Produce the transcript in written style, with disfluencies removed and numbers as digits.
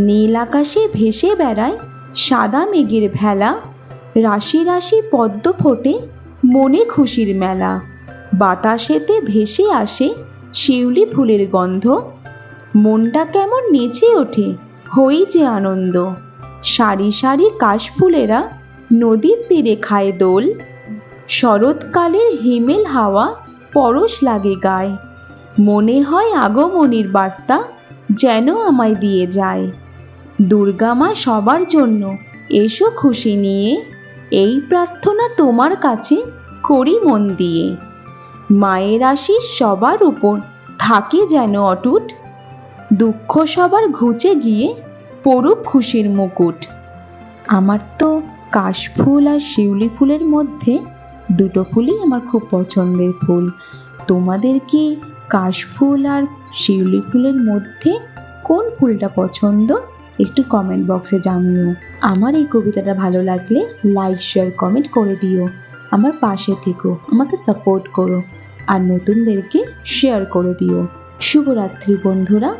নীল আকাশে ভেসে বেড়ায় সাদা মেঘের ভেলা, রাশি রাশি পদ্ম ফোটে মনে খুশির মেলা। বাতাসেতে ভেসে আসে শিউলি ফুলের গন্ধ, মনটা কেমন নেচে ওঠে হই যে আনন্দ। সারি সারি কাশফুলেরা নদীর তীরে খায় দোল, শরৎকালের হিমেল হাওয়া পরশ লাগে গায়ে। মনে হয় আগমনীর বার্তা যেন আমায় দিয়ে যায়। দুর্গা মা সবার জন্য এসো খুশি নিয়ে, এই প্রার্থনা তোমার কাছে করি মন দিয়ে। মায়ের আশিস সবার উপর থাকে যেন অটুট, দুঃখ সবার ঘুচে গিয়ে পড়ুক খুশির মুকুট। আমার তো কাশফুল আর শিউলি ফুলের মধ্যে দুটো ফুলই আমার খুব পছন্দের ফুল। তোমাদের কি কাশফুল আর শিউলি ফুলের মধ্যে কোন ফুলটা পছন্দ একটু কমেন্ট বক্সে জানিও। আমার এই কবিতাটা ভালো লাগলে লাইক শেয়ার কমেন্ট করে দিও। আমার পাশে থেকো, আমাকে সাপোর্ট করো আর নতুনদেরকে শেয়ার করে দিও। শুভরাত্রি বন্ধুরা।